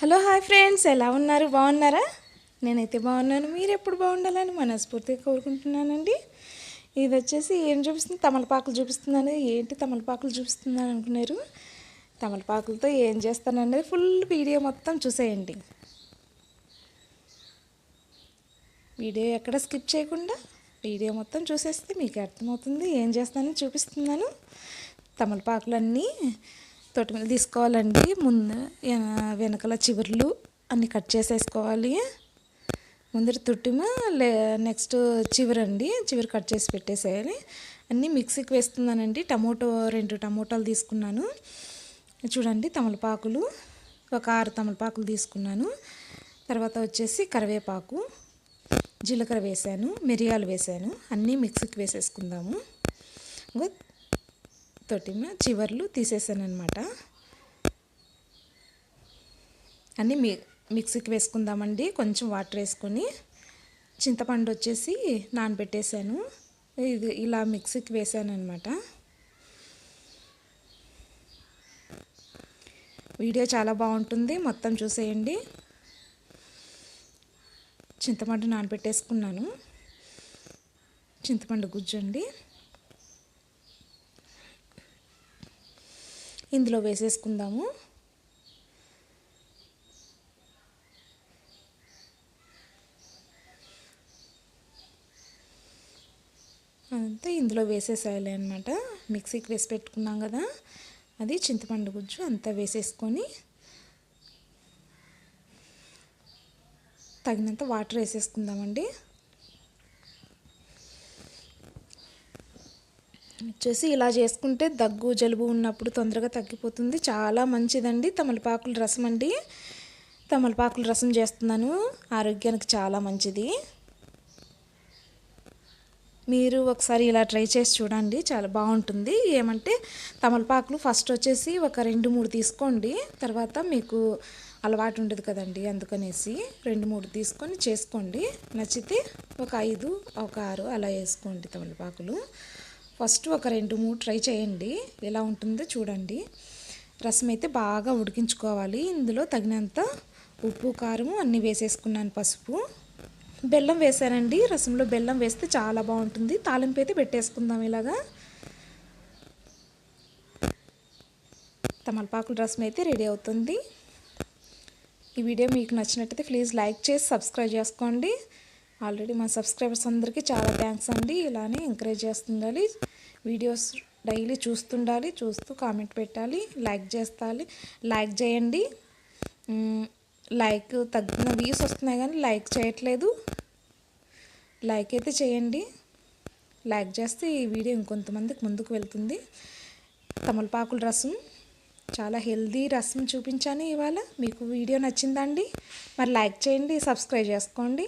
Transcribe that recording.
Hello hi friends, ఎలా ఉన్నారు? బాగున్నారా? నేనైతే బాగున్నాను. మీరు ఎప్పుడు బాగుండాలని మనస్ఫూర్తిగా కోరుకుంటున్నానండి. ఇది వచ్చేసి ఏం చూపిస్తుంది? తమలపాకులు చూపిస్తున్నాను. ఏంటి తమలపాకులు చూపిస్తున్నాను అనుకున్నారు? తమలపాకులతో ఏం చేస్తానండి, ఫుల్ వీడియో మొత్తం చూసేయండి. వీడియో ఎక్కడ స్కిప్ చేయకుండా వీడియో మొత్తం చూసేస్తే మీకు అర్థమవుతుంది ఏం చేస్తానని చూపిస్తున్నాను. తమలపాకులన్నీ తోటి మీద తీసుకోవాలండి. ముందు వెనకాల చివర్లు అన్నీ కట్ చేసేసుకోవాలి. ముందర తొట్టిమ నెక్స్ట్ చివరండి, చివరి కట్ చేసి పెట్టేసేయాలి. అన్నీ మిక్సీకి వేస్తున్నానండి. రెండు టమోటాలు తీసుకున్నాను. చూడండి, తమలపాకులు ఒక 6 తమలపాకులు తీసుకున్నాను. తర్వాత వచ్చేసి కరివేపాకు, జీలకర్ర వేసాను, మిరియాలు వేసాను. అన్నీ మిక్సీకి వేసేసుకుందాము. తొట్టిమ చివర్లు తీసేసాను అనమాట. అన్నీ మిక్సీకి వేసుకుందామండి. కొంచెం వాటర్ వేసుకొని చింతపండు వచ్చేసి నానబెట్టేసాను. ఇది ఇలా మిక్సీకి వేసాను అనమాట. వీడియో చాలా బాగుంటుంది, మొత్తం చూసేయండి. చింతపండు నానబెట్టేసుకున్నాను. చింతపండు గుజ్జండి ఇందులో వేసేసుకుందాము. అదంతా ఇందులో వేసేసేయాలి అనమాట. మిక్సీకి వేసి పెట్టుకున్నాం కదా, అది చింతపండు గుజ్జు అంతా వేసేసుకొని తగినంత వాటర్ వేసేసుకుందామండి. వచ్చేసి ఇలా చేసుకుంటే దగ్గు జలుబు ఉన్నప్పుడు తొందరగా తగ్గిపోతుంది. చాలా మంచిదండి. తమలపాకుల రసం అండి. తమలపాకుల రసం చేస్తున్నాను, ఆరోగ్యానికి చాలా మంచిది. మీరు ఒకసారి ఇలా ట్రై చేసి చూడండి, చాలా బాగుంటుంది. ఏమంటే తమలపాకులు ఫస్ట్ వచ్చేసి ఒక 2-3 తీసుకోండి. తర్వాత మీకు అలవాటు ఉండదు కదండి, అందుకనేసి 2-3 తీసుకొని చేసుకోండి. నచ్చితే ఒక 5 ఒక 6 అలా వేసుకోండి తమలపాకులు. ఫస్ట్ ఒక 2-3 ట్రై చేయండి, ఎలా ఉంటుందో చూడండి. రసం అయితే బాగా ఉడికించుకోవాలి. ఇందులో తగినంత ఉప్పు, కారం అన్నీ వేసేసుకున్నాను. పసుపు, బెల్లం వేసానండి. రసంలో బెల్లం వేస్తే చాలా బాగుంటుంది. తాలింపు అయితే పెట్టేసుకుందాం. ఇలాగా తమలపాకుల రసం అయితే రెడీ అవుతుంది. ఈ వీడియో మీకు నచ్చినట్టయితే ప్లీజ్ లైక్ చేసి సబ్స్క్రైబ్ చేసుకోండి. ఆల్రెడీ మా సబ్స్క్రైబర్స్ అందరికీ చాలా థ్యాంక్స్ అండి. ఇలానే ఎంకరేజ్ చేస్తుండాలి, వీడియోస్ డైలీ చూస్తుండాలి, చూస్తూ కామెంట్ పెట్టాలి, లైక్ చేయండి. లైక్ తగ్గిన వ్యూస్ వస్తున్నాయి కానీ లైక్ చేయట్లేదు. లైక్ అయితే చేయండి. లైక్ చేస్తే ఈ వీడియో ఇంకొంతమందికి ముందుకు వెళ్తుంది. తమలపాకుల రసం చాలా హెల్దీ రసం చూపించాను ఇవాళ. మీకు వీడియో నచ్చిందండి? మరి లైక్ చేయండి, సబ్స్క్రైబ్ చేసుకోండి.